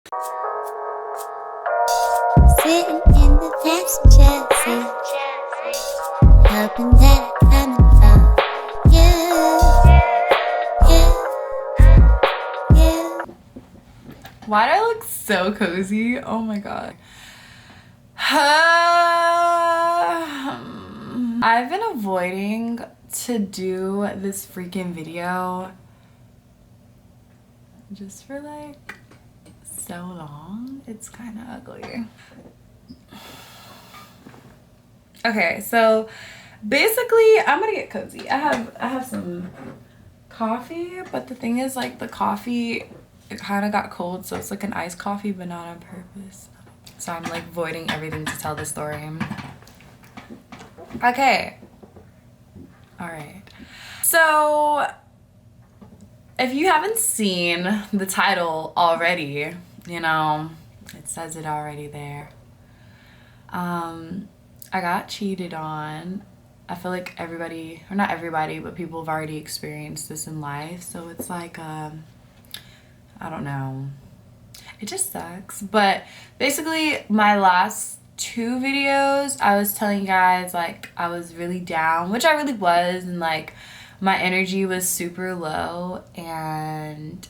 Sitting in the passenger seat, hoping that I'm coming for you. Why do I look so cozy? Oh my god. I've been avoiding to do this freaking video just for like so long. It's kind of ugly. Okay, so basically I'm gonna get cozy. I have some coffee, but the thing is, like, the coffee, it kind of got cold, so it's like an iced coffee, but not on purpose. So I'm like avoiding everything to tell the story. Okay. All right. So if you haven't seen the title already, you know, it says it already there. I got cheated on. I feel like everybody, or not everybody, but people have already experienced this in life. So it's like, I don't know. It just sucks. But basically, my last two videos, I was telling you guys, like, I was really down, which I really was. And, like, my energy was super low. And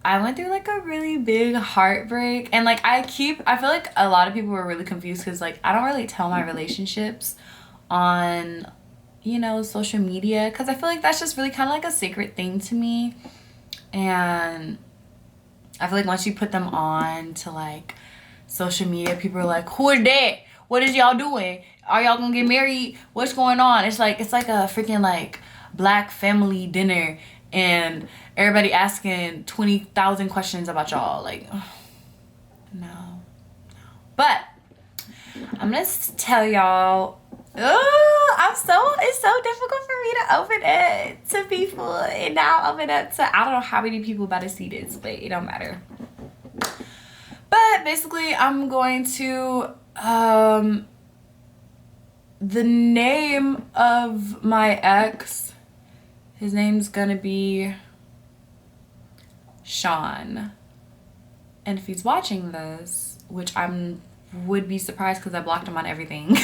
I went through like a really big heartbreak, and like I feel like a lot of people were really confused because like I don't really tell my relationships on, you know, social media, because I feel like that's just really kind of like a sacred thing to me. And I feel like once you put them on to like social media, people are like, who is that? What is y'all doing? Are y'all gonna get married? What's going on? It's like a freaking like black family dinner, and everybody asking 20,000 questions about y'all. Like, no. But I'm gonna tell y'all, it's so difficult for me to open it to people, and now I'll open it to, I don't know how many people about to see this, but it don't matter. But basically, I'm going to, the name of my ex, his name's gonna be Sean. And if he's watching this, which would be surprised because I blocked him on everything,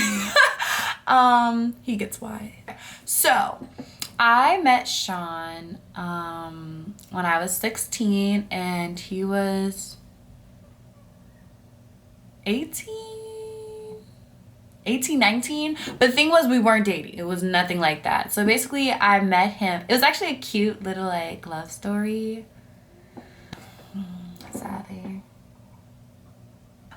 he gets why. So I met Sean when I was 16 and he was 19. But the thing was, we weren't dating. It was nothing like that. So basically I met him. It was actually a cute little like love story. Sadly.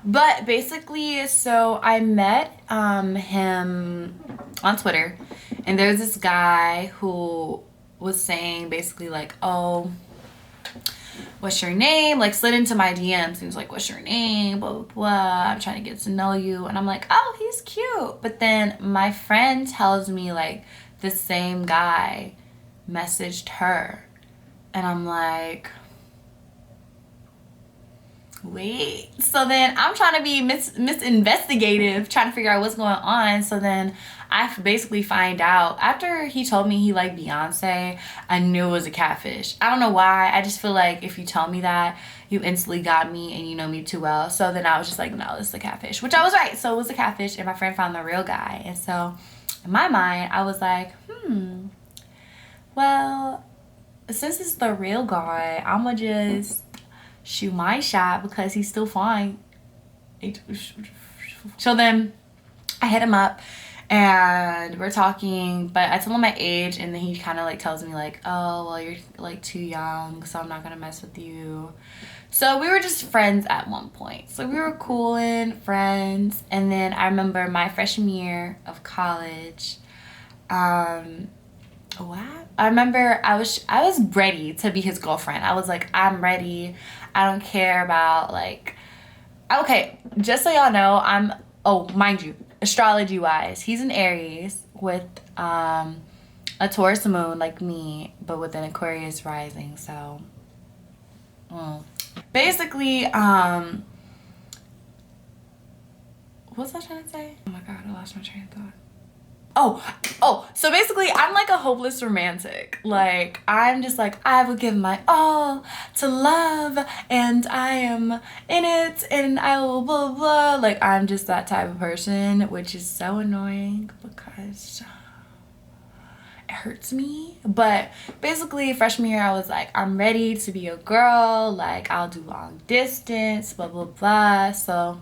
But basically, so I met him on Twitter, and there's this guy who was saying basically like, oh, what's your name? Like slid into my DMs. He was like, what's your name? Blah, blah, blah. I'm trying to get to know you. And I'm like, oh, he's cute. But then my friend tells me like the same guy messaged her. And I'm like, wait. So then I'm trying to be investigative, trying to figure out what's going on. So then I basically find out after he told me he liked Beyonce, I knew it was a catfish. I don't know why. I just feel like if you tell me that, you instantly got me and you know me too well. So then I was just like, no, this is a catfish, which I was right. So it was a catfish, and my friend found the real guy. And so in my mind, I was like, well, since it's the real guy, I'ma just shoot my shot because he's still fine. So then I hit him up and we're talking, but I told him my age, and then he kind of like tells me like, oh, well, you're like too young, so I'm not gonna mess with you. So we were just friends at one point. So we were cool and friends. And then I remember my freshman year of college, I remember I was ready to be his girlfriend. I was like, I'm ready. I don't care about like, okay, just so y'all know, mind you, astrology wise, he's an Aries with a Taurus moon like me, but with an Aquarius rising. So basically, what was I trying to say? Oh my god, I lost my train of thought. So basically I'm like a hopeless romantic. Like I'm just like, I will give my all to love and I am in it and I will blah blah. Like I'm just that type of person, which is so annoying because it hurts me. But basically freshman year I was like, I'm ready to be a girl, like I'll do long distance, blah blah blah. So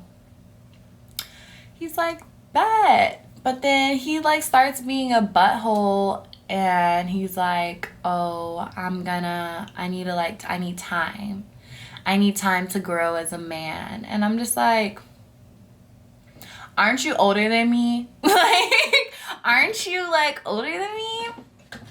he's like, bet. But then he like starts being a butthole and he's like, oh, I need time. I need time to grow as a man. And I'm just like, aren't you older than me? Like, aren't you like older than me?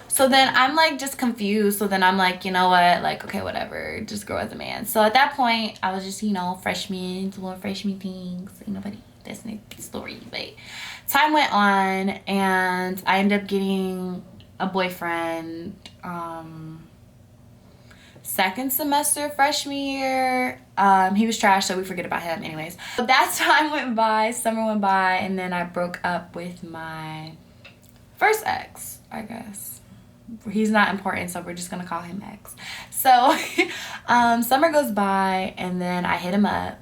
So then I'm like just confused. So then I'm like, you know what? Like, okay, whatever. Just grow as a man. So at that point, I was just, freshman, doing freshman things. But that's not the story. But time went on and I ended up getting a boyfriend second semester freshman year. He was trash, so we forget about him anyways. But that time went by, summer went by, and then I broke up with my first ex, I guess. He's not important, so we're just gonna call him X. So summer goes by and then I hit him up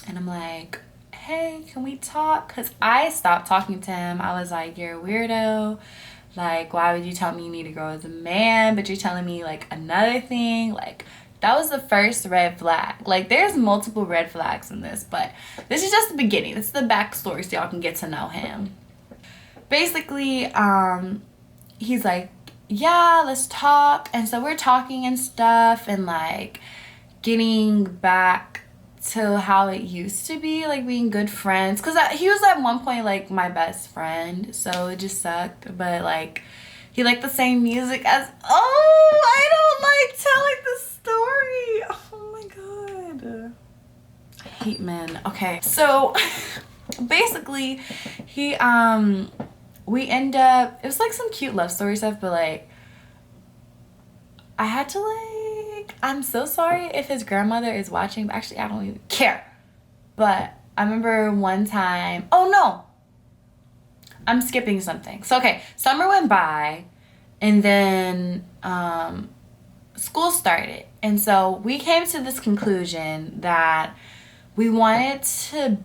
and I'm like, hey, can we talk? Because I stopped talking to him. I was like, you're a weirdo. Like, why would you tell me you need to grow as a man, but you're telling me like another thing? Like, that was the first red flag. Like, there's multiple red flags in this, but this is just the beginning. This is the backstory so y'all can get to know him. Basically, he's like, yeah, let's talk. And so we're talking and stuff and like getting back to how it used to be, like being good friends, because he was at one point like my best friend, so it just sucked. But like he liked the same music as, oh, I don't like telling the story. Oh my god, I hate men. Okay, so basically he we end up, it was like some cute love story stuff, but like I had to like, I'm so sorry if his grandmother is watching, but actually I don't even care. But I remember one time, oh no, I'm skipping something. So okay, summer went by and then school started. And so we came to this conclusion that we wanted to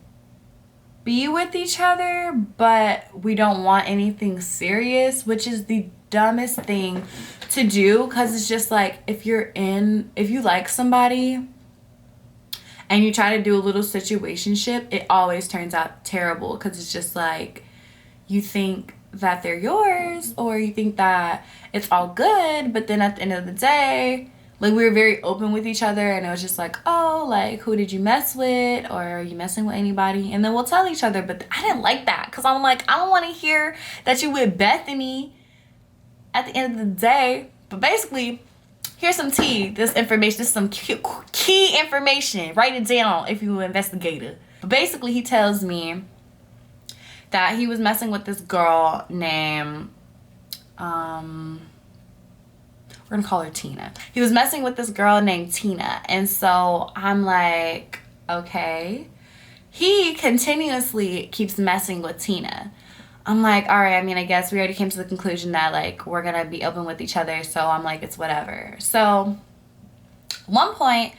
be with each other, but we don't want anything serious, which is the dumbest thing to do, because it's just like, if you like somebody and you try to do a little situationship, it always turns out terrible, because it's just like you think that they're yours or you think that it's all good, but then at the end of the day, like, we were very open with each other and it was just like, oh, like, who did you mess with, or are you messing with anybody? And then we'll tell each other. But I didn't like that, because I'm like, I don't want to hear that you with Bethany at the end of the day. But basically, here's some tea, this information, this is some key information. Write it down if you're an investigator. But basically, he tells me that he was messing with this girl named, we're gonna call her Tina. He was messing with this girl named Tina. And so I'm like, okay. He continuously keeps messing with Tina. I'm like, all right, I mean, I guess we already came to the conclusion that like we're gonna be open with each other. So I'm like, it's whatever. So one point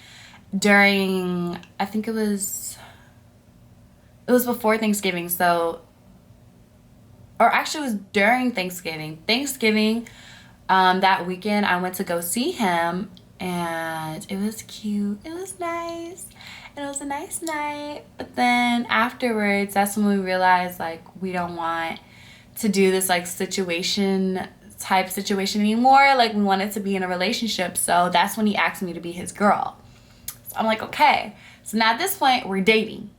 during, I think it was before Thanksgiving. So, or actually it was during Thanksgiving. That weekend I went to go see him and it was cute. It was nice. And it was a nice night. But then afterwards, that's when we realized like we don't want to do this like situation anymore. Like, we wanted to be in a relationship. So that's when he asked me to be his girl. So I'm like, okay. So now at this point, we're dating.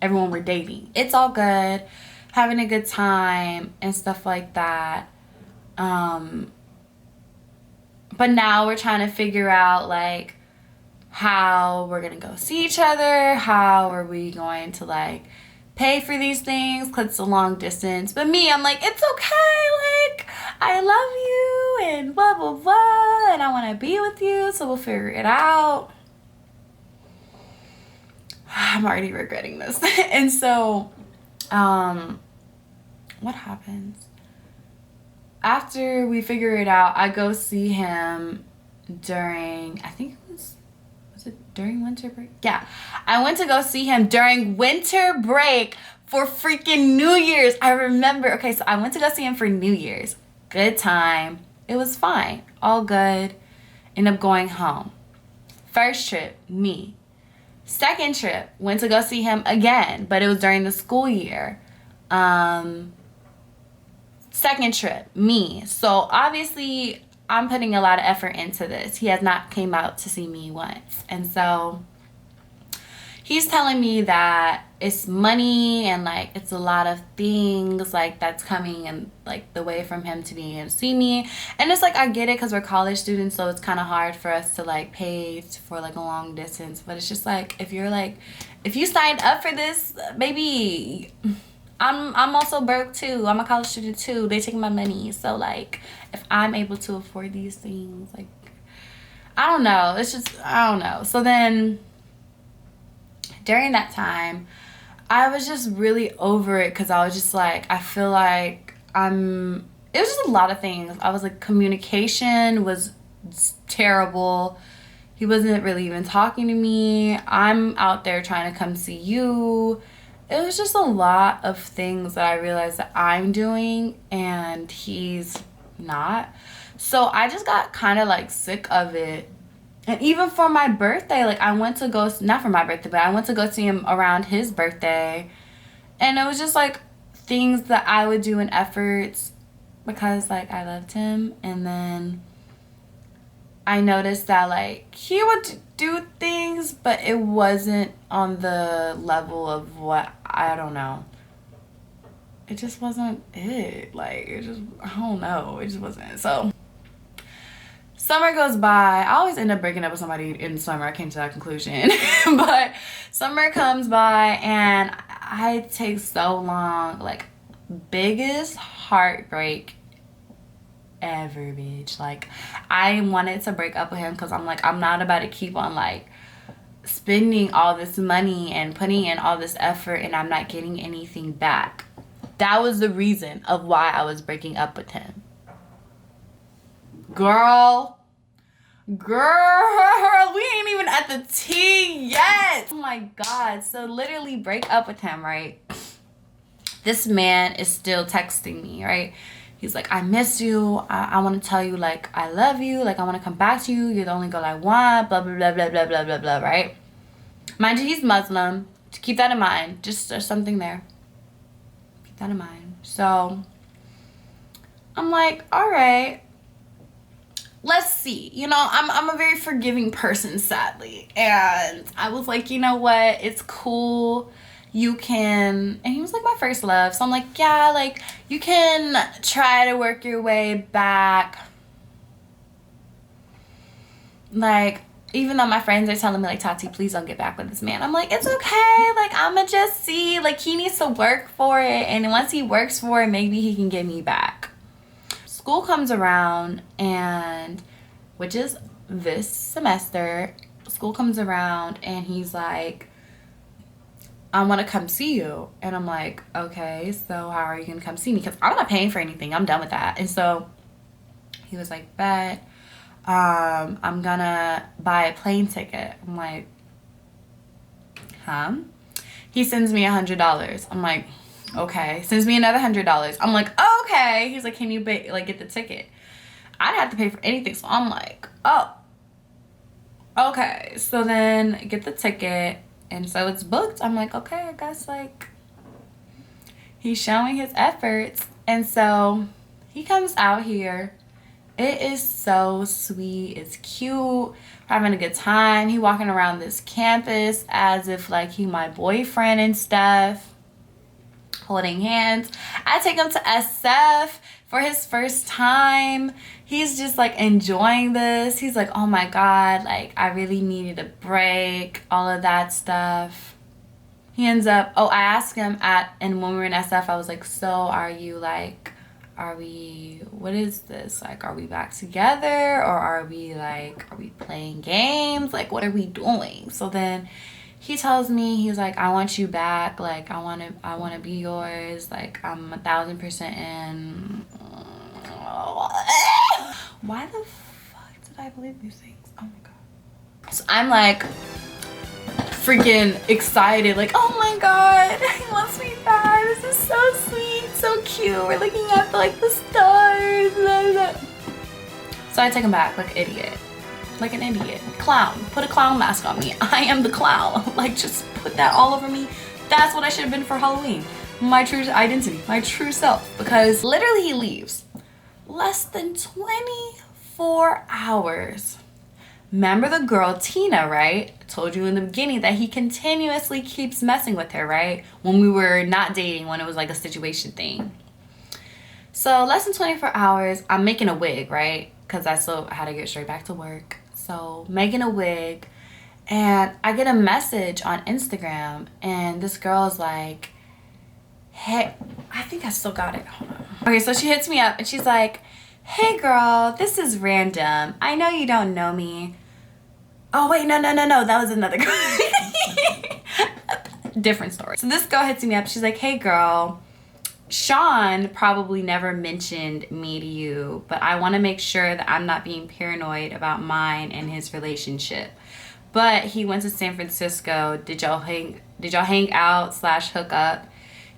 Everyone, we're dating. It's all good. Having a good time and stuff like that. But now we're trying to figure out like how we're gonna go see each other, how are we going to like pay for these things, because it's a long distance. But me, I'm like, it's okay, like I love you and blah blah blah and I want to be with you, so we'll figure it out. I'm already regretting this. And so what happens? after we figure it out, I go see him during, I think it was it during winter break? Yeah. I went to go see him during winter break for freaking New Year's. I remember. Okay, so I went to go see him for New Year's. Good time. It was fine. All good. Ended up going home. First trip, me. Second trip, went to go see him again, but it was during the school year. Second trip, me. So obviously I'm putting a lot of effort into this. He has not came out to see me once. And so he's telling me that it's money and like it's a lot of things like that's coming and like the way from him to being able to see me. And it's like I get it because we're college students, so it's kind of hard for us to like pay for like a long distance. But it's just like if you signed up for this, maybe I'm also broke too. I'm a college student too. They take my money. So like if I'm able to afford these things, like I don't know. It's just I don't know. So then during that time, I was just really over it because I was just like, I feel like it was just a lot of things. I was like, communication was terrible. He wasn't really even talking to me. I'm out there trying to come see you. It was just a lot of things that I realized that I'm doing and he's not. So I just got kind of like sick of it. And even for my birthday, like I went to go, not for my birthday, but I went to go see him around his birthday. And it was just like things that I would do in efforts because like I loved him. And then I noticed that like he would do things, but it wasn't on the level of what, I don't know. It just wasn't it. Like it just, I don't know. It just wasn't. So summer goes by. I always end up breaking up with somebody in summer. I came to that conclusion. But summer comes by and I take so long. Like, biggest heartbreak ever, bitch. Like, I wanted to break up with him because I'm like, I'm not about to keep on, like, spending all this money and putting in all this effort and I'm not getting anything back. That was the reason of why I was breaking up with him. Girl, we ain't even at the tea yet. Oh my God. So literally break up with him, right? This man is still texting me, right? He's like, I miss you. I want to tell you, like, I love you. Like, I want to come back to you. You're the only girl I want. Blah, blah, blah, blah, blah, blah, blah, blah, right? Mind you, he's Muslim. To keep that in mind. Just there's something there. Keep that in mind. So I'm like, all right. Let's see. You know, I'm a very forgiving person, sadly. And I was like, you know what? It's cool. You can... And he was like my first love. So I'm like, yeah, like, you can try to work your way back. Like, even though my friends are telling me, like, Tati, please don't get back with this man. I'm like, it's okay. Like, I'ma just see. Like, he needs to work for it. And once he works for it, maybe he can get me back. School comes around and, which is this semester, school comes around and he's like, I want to come see you. And I'm like, okay, so how are you going to come see me? Because I'm not paying for anything. I'm done with that. And so he was like, bet, I'm going to buy a plane ticket. I'm like, huh? He sends me $100. I'm like, okay. Sends me another $100. I'm like, oh, okay. He's like, can you like get the ticket? I'd have to pay for anything. So I'm like, oh, okay. So then get the ticket. And so it's booked. I'm like, okay, I guess like he's showing his efforts. And so he comes out here. It is so sweet. It's cute. We're having a good time. He walking around this campus as if like he my boyfriend and stuff. Holding hands. I take him to SF for his first time. He's just like enjoying this. He's like, oh my God, like I really needed a break, all of that stuff. He ends up, I asked him and when we were in SF, I was like, so what is this? Like, are we back together or are we playing games? Like, what are we doing? So then he tells me, he's like, I want you back. Like, I want to be yours. Like, I'm 1,000% in. Why the fuck did I believe these things? Oh my god. So I'm like freaking excited, like, oh my god, he loves me back. This is so sweet, so cute. We're looking at like the stars. Blah, blah. So I take him back like an idiot. Like an idiot. Clown. Put a clown mask on me. I am the clown. Like, just put that all over me. That's what I should have been for Halloween. My true identity. My true self. Because literally he leaves. Less than 24 hours. Remember the girl Tina, right? I told you in the beginning that he continuously keeps messing with her, right? When we were not dating, when it was like a situation thing. So less than 24 hours, I'm making a wig, right? Because I still had to get straight back to work. So making a wig, and I get a message on Instagram, and this girl is like, hey, I think I still got it. Hold on. Okay, so she hits me up and she's like, hey girl, this is random. I know you don't know me. Oh wait, no, that was another girl. Different story. So this girl hits me up. She's like, hey girl, Sean probably never mentioned me to you, but I want to make sure that I'm not being paranoid about mine and his relationship. But he went to San Francisco. Did y'all hang out / hook up?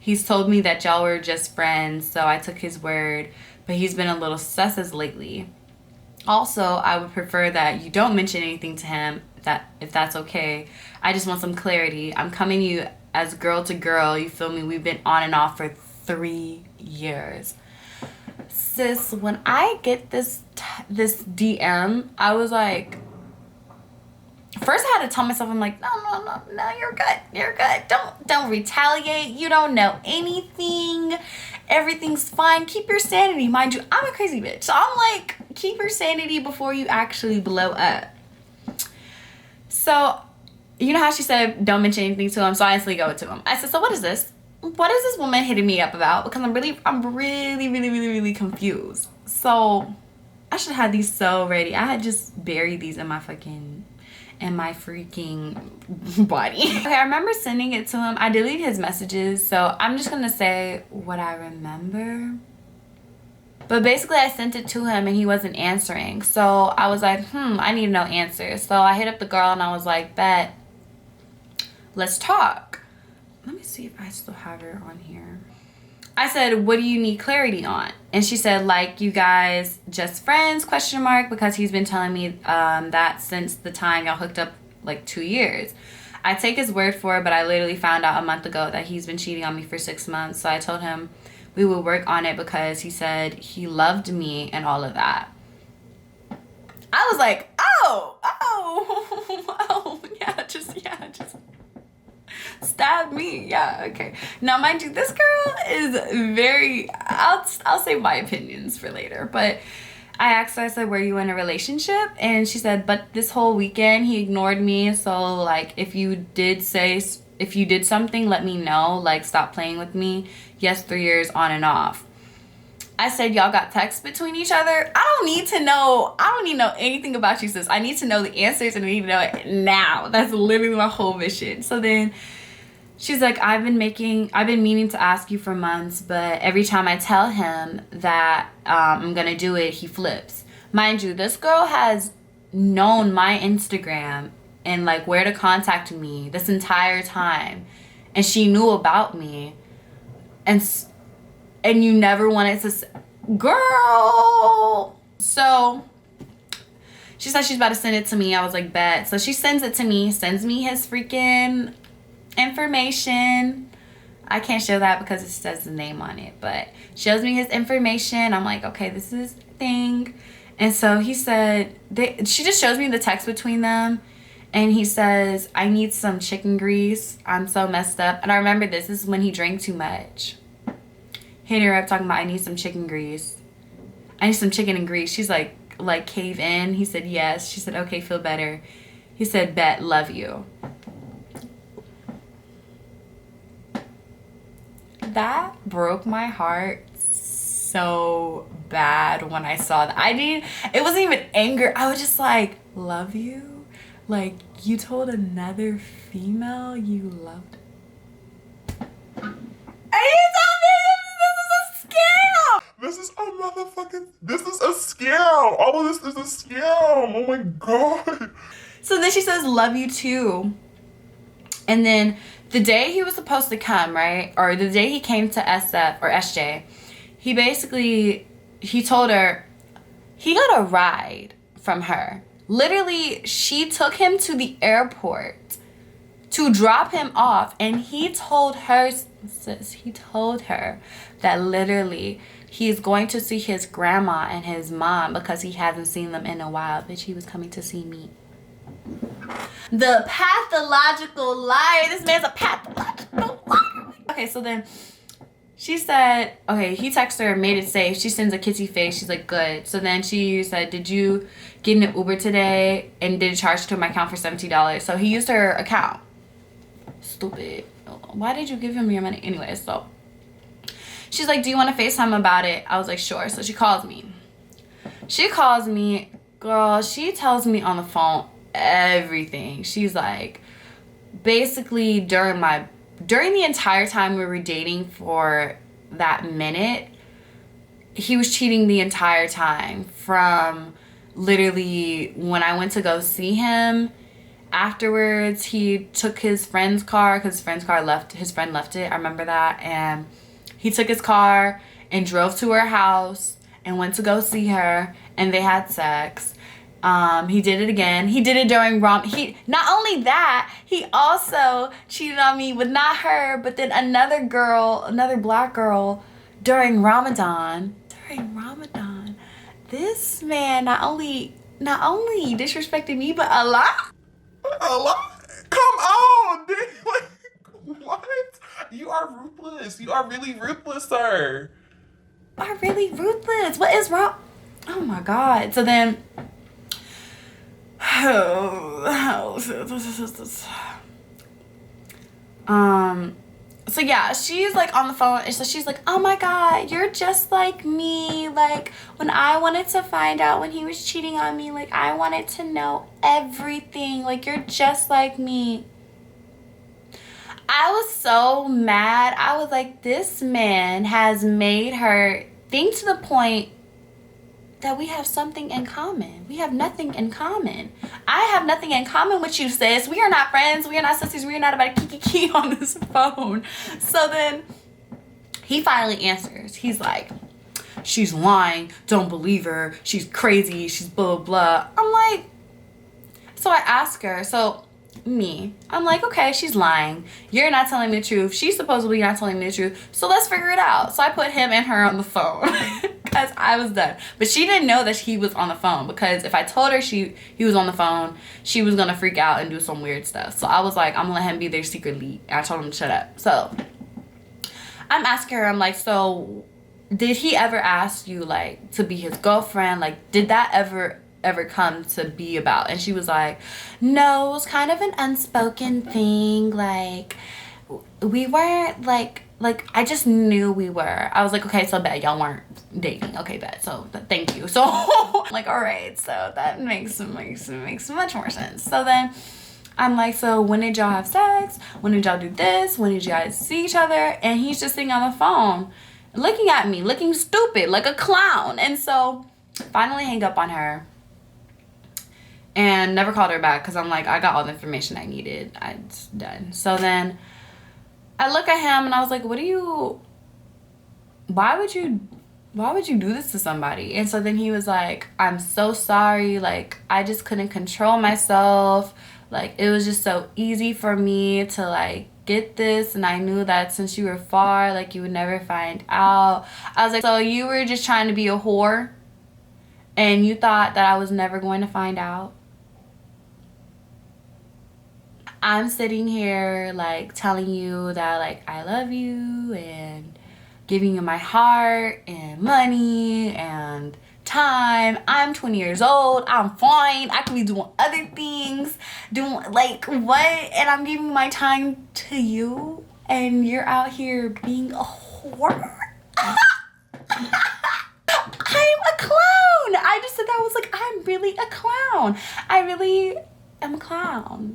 He's told me that y'all were just friends, so I took his word, but he's been a little sus as lately. Also, I would prefer that you don't mention anything to him, that if that's okay. I just want some clarity. I'm coming to you as girl to girl, you feel me? We've been on and off for 3 years. Sis, when I get this DM, I was like, first I had to tell myself, I'm like, no, you're good. Don't retaliate. You don't know anything. Everything's fine. Keep your sanity. Mind you, I'm a crazy bitch. So I'm like, keep your sanity before you actually blow up. So, you know how she said, don't mention anything to him? So I instantly go to him. I said, so what is this? What is this woman hitting me up about? Because I'm really confused. So I should have had these so ready. I had just buried these in my freaking body. Okay, I remember sending it to him. I deleted his messages, so I'm just gonna say what I remember. But basically I sent it to him and he wasn't answering. So I was like, I need to know answers. So I hit up the girl and I was like, bet, let's talk. Let me see if I still have her on here. I said, what do you need clarity on? And she said, like, you guys just friends, ? Because he's been telling me that since the time y'all hooked up like 2 years. I take his word for it, but I literally found out a month ago that he's been cheating on me for 6 months. So I told him we would work on it because he said he loved me and all of that. I was like, oh, just stab me. Yeah, okay. Now, mind you, this girl is very, I'll save my opinions for later, but I asked her, I said, were you in a relationship? And she said, but this whole weekend he ignored me. So like, if you did something, let me know. Like, stop playing with me. Yes, 3 years on and off. I said, y'all got texts between each other? I don't need to know anything about you, sis. I need to know the answers and I need to know it now. That's literally my whole mission. So then she's like, I've been meaning to ask you for months, but every time I tell him that I'm gonna do it, he flips. Mind you, this girl has known my Instagram and like where to contact me this entire time. And she knew about me. And you never wanted to girl. So she said she's about to send it to me. I was like, bet. So she sends it to me, sends me his freaking information. I can't show that because it says the name on it, but shows me his information. I'm like, okay, this is the thing. And so he said, she just shows me the text between them. And he says, I need some chicken grease. I'm so messed up. And I remember this is when he drank too much. Hitting her up talking about, I need some chicken grease. I need some chicken and grease. She's like cave in. He said, yes. She said, okay, feel better. He said, bet, love you. That broke my heart so bad when I saw that. It wasn't even anger. I was just like, love you? Like, you told another female you loved. And you told me this is a scam! This is a motherfucking, this is a scam. All of this is a scam. Oh my God. So then she says, love you too. And then the day he was supposed to come, right? Or the day he came to SF or SJ, he told her he got a ride from her. Literally, she took him to the airport to drop him off. And he told her that literally he's going to see his grandma and his mom because he hasn't seen them in a while. Bitch, he was coming to see me. The pathological liar. This man's a pathological liar. Okay, so then she said, okay, he texted her, made it safe. She sends a kissy face. She's like, good. So then she said, did you get in an Uber today? And did it charge to my account for $70? So he used her account. Stupid. Why did you give him your money? Anyway, so she's like, do you want to FaceTime about it? I was like, sure. So she calls me. Girl, she tells me on the phone everything. She's like, basically during the entire time we were dating for that minute, he was cheating the entire time. From literally when I went to go see him, afterwards he took his friend's car because his friend left it. I remember that. And he took his car and drove to her house and went to go see her, and they had sex. He did it again. He did it during not only that, he also cheated on me with not her, but then another black girl during Ramadan. This man not only disrespected me, but Allah. Come on, dude. Like, what? You are ruthless. You are really ruthless, sir. Are really ruthless. What is wrong? Oh my God. So then so yeah, she's like on the phone, and so she's like, oh my God, you're just like me. Like when I wanted to find out when he was cheating on me, like I wanted to know everything. Like you're just like me. I was so mad. I was like, this man has made her think to the point that we have something in common. We have nothing in common. I have nothing in common with you, sis. We are not friends. We are not sisters. We are not about to kiki on this phone. So then he finally answers. He's like, she's lying. Don't believe her. She's crazy. She's blah, blah, blah. I'm like, so I ask her, I'm like, okay, she's lying. You're not telling me the truth. She's supposedly not telling me the truth. So let's figure it out. So I put him and her on the phone because I was done. But she didn't know that he was on the phone, because if I told her he was on the phone, she was going to freak out and do some weird stuff. So I was like, I'm going to let him be there secretly. And I told him to shut up. So I'm asking her, I'm like, so did he ever ask you like to be his girlfriend? Like, did that ever come to be about? And she was like, no, it was kind of an unspoken thing. Like we weren't like I just knew we were. I was like, okay, so bet y'all weren't dating. Okay, bet. So thank you. So like, all right, so that makes much more sense. So then I'm like, so when did y'all have sex? When did y'all do this? When did you guys see each other? And he's just sitting on the phone looking at me, looking stupid like a clown. And so finally hang up on her and never called her back, because I'm like, I got all the information I needed. It's done. So then I look at him and I was like, why would you do this to somebody? And so then he was like, I'm so sorry. Like, I just couldn't control myself. Like, it was just so easy for me to like get this, and I knew that since you were far, like you would never find out. I was like, so you were just trying to be a whore and you thought that I was never going to find out? I'm sitting here like telling you that like I love you and giving you my heart and money and time. I'm 20 years old. I'm fine. I could be doing other things. Doing like what? And I'm giving my time to you, and you're out here being a whore. I'm a clown. I just said that. I was like, I'm really a clown. I really am a clown.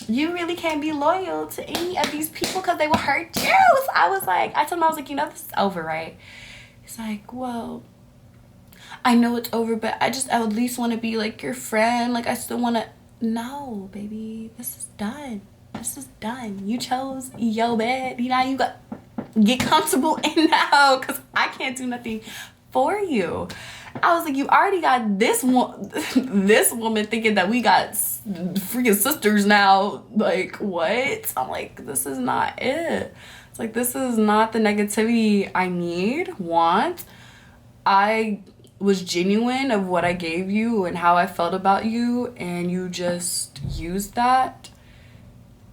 you really can't be loyal to any of these people because they will hurt you. So I told him, I was like, you know, this is over, right? He's like, well, I know it's over, but I at least want to be like your friend. Like, I still want to. No, baby, this is done. This is done. You chose your bed. You know, you got get comfortable in now because I can't do nothing for you. I was like, you already got this woman thinking that we got freaking sisters now. Like, what? I'm like, this is not it. It's like, this is not the negativity I want. I was genuine of what I gave you and how I felt about you, and you just used that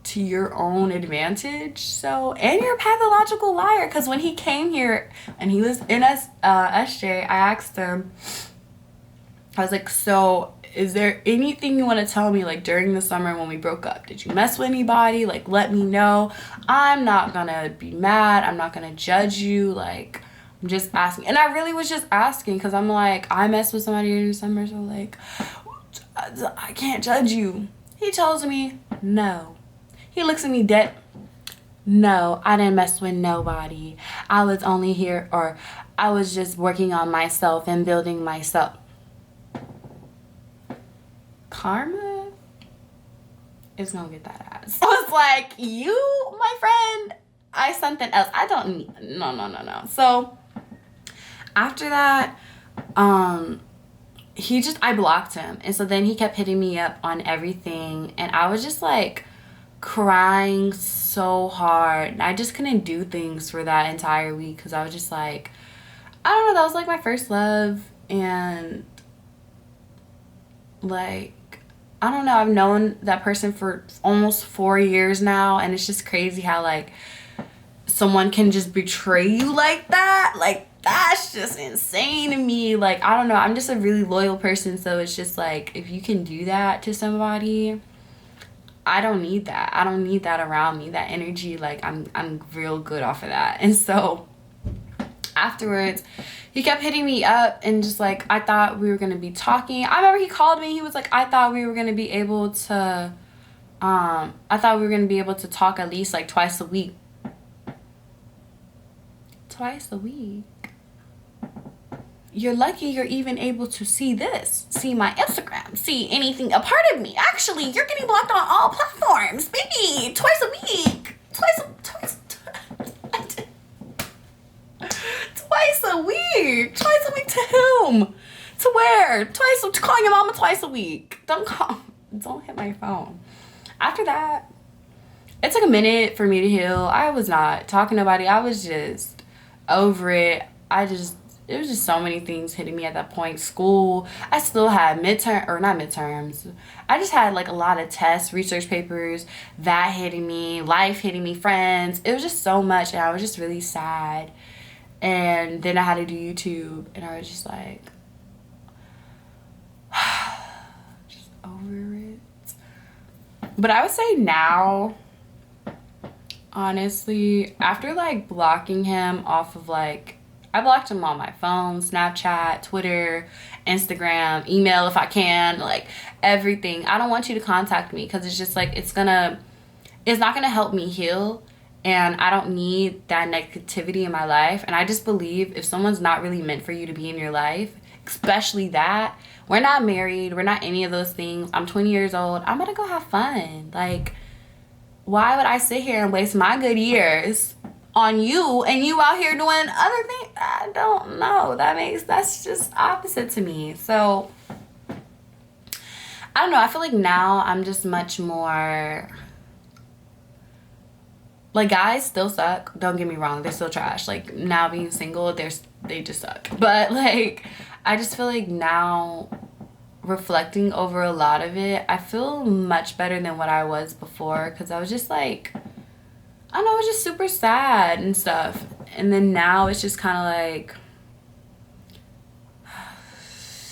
to your own advantage. So, and you're a pathological liar, because when he came here and he was in SJ, I asked him, I was like, so is there anything you want to tell me, like, during the summer when we broke up? Did you mess with anybody? Like, let me know. I'm not gonna be mad. I'm not gonna judge you. Like, I'm just asking. And I really was just asking because I'm like, I messed with somebody in the summer, so like, I can't judge you. He tells me, no. He looks at me dead. No, I didn't mess with nobody. I was only here, or I was just working on myself and building myself. Karma is gonna get that ass. I was like, you, my friend, I something else. I don't need, no. So after that, I blocked him. And so then he kept hitting me up on everything. And I was just like crying so hard. And I just couldn't do things for that entire week because I was just like, I don't know, that was like my first love. And like, I don't know, I've known that person for almost 4 years now. And it's just crazy how like someone can just betray you like that. Like, that's just insane to me. Like, I don't know, I'm just a really loyal person, so it's just like, if you can do that to somebody, I don't need that. I don't need that around me, that energy. Like, I'm real good off of that. And so afterwards, he kept hitting me up and just like, I thought we were gonna be talking. I remember he called me, he was like, I thought we were gonna be able to talk at least like twice a week. Twice a week? You're lucky you're even able to see my Instagram, see anything, a part of me. Actually, you're getting blocked on all platforms, baby. Twice a week. Twice a week. Twice a week to whom? To where? To calling your mama twice a week. Don't hit my phone. After that, it took a minute for me to heal. I was not talking to nobody. I was just over it. It was just so many things hitting me at that point. School, I still had not midterms. I just had like a lot of tests, research papers, that hitting me, life hitting me, friends. It was just so much, and I was just really sad. And then I had to do YouTube, and I was just like, just over it. But I would say now, honestly, after like blocking him off of like, I blocked him on my phone, Snapchat, Twitter, Instagram, email if I can, like everything. I don't want you to contact me because it's just like, it's not gonna help me heal, and I don't need that negativity in my life. And I just believe if someone's not really meant for you to be in your life, especially that, we're not married, we're not any of those things. I'm 20 years old. I'm gonna go have fun. Like, why would I sit here and waste my good years on you and you out here doing other things? I don't know. That's just opposite to me. So I don't know. I feel like now I'm just much more like, guys still suck. Don't get me wrong. They're still trash. Like, now being single, they just suck. But like, I just feel like now, reflecting over a lot of it, I feel much better than what I was before, because I was just like, I don't know, I was just super sad and stuff. And then now it's just kind of like,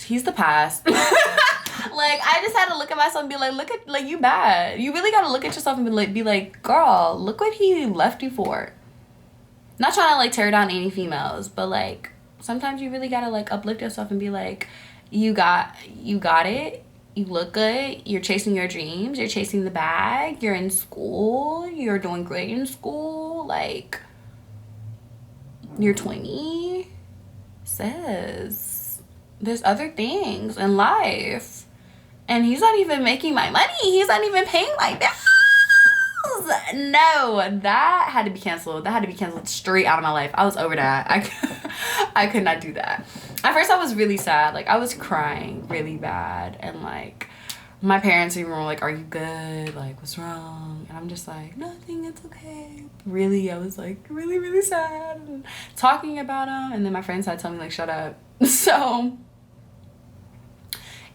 he's the past. Like, I just had to look at myself and be like, you bad. You really got to look at yourself and be like, girl, look what he left you for. Not trying to like tear down any females, but like, sometimes you really got to like uplift yourself and be like, you got it. you look good, you're chasing your dreams, you're chasing the bag, you're in school, you're doing great in school, like, you're 20. Sis, there's other things in life. And he's not even making my money. He's not even paying my bills. No, that had to be canceled. That had to be canceled straight out of my life. I was over that. I could not do that. At first, I was really sad. Like, I was crying really bad. And, like, my parents even were like, are you good? Like, what's wrong? And I'm just like, nothing, it's okay. Really, I was, like, really, really sad. And talking about him. And then my friends had to tell me, like, shut up. So,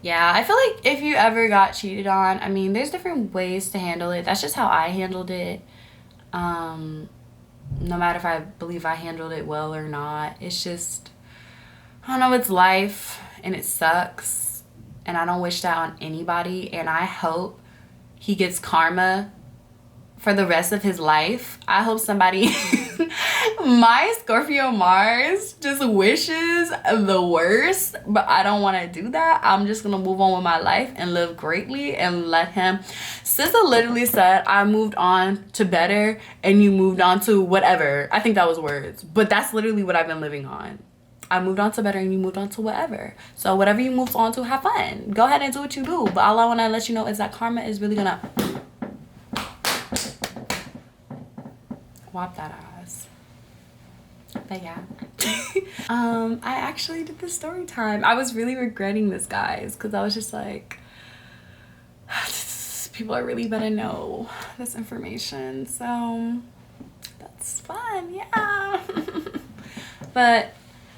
yeah, I feel like if you ever got cheated on, I mean, there's different ways to handle it. That's just how I handled it. No matter if I believe I handled it well or not. It's just, I don't know, it's life and it sucks. And I don't wish that on anybody. And I hope he gets karma for the rest of his life. I hope somebody, my Scorpio Mars just wishes the worst, but I don't want to do that. I'm just gonna move on with my life and live greatly and let him. Sister literally said, I moved on to better and you moved on to whatever. I think that was words, but that's literally what I've been living on. I moved on to better and you moved on to whatever. So whatever you moved on to, have fun. Go ahead and do what you do. But all I want to let you know is that karma is really gonna whop that ass. But yeah. I actually did the story time. I was really regretting this, guys, because I was just like, people are really gonna know this information. So that's fun, yeah. But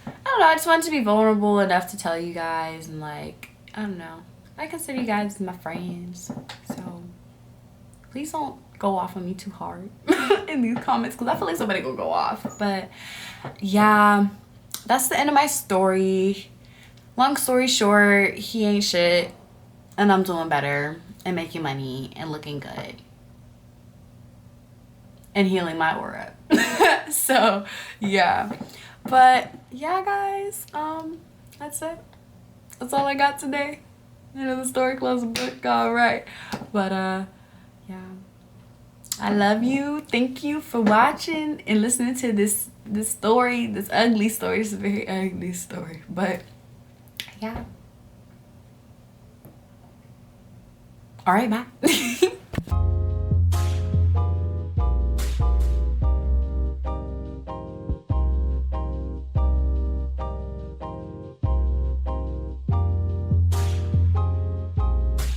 I don't know, I just wanted to be vulnerable enough to tell you guys, and like, I don't know, I consider you guys my friends, so please don't go off on me too hard in these comments, because I feel like somebody will go off. But yeah, that's the end of my story. Long story short, he ain't shit and I'm doing better and making money and looking good and healing my aura. So yeah, but yeah, guys, that's it. That's all I got today. End of the story, close the book. All right, but yeah, I love you. Thank you for watching and listening to this story, this ugly story. It's a very ugly story, but yeah. All right, bye.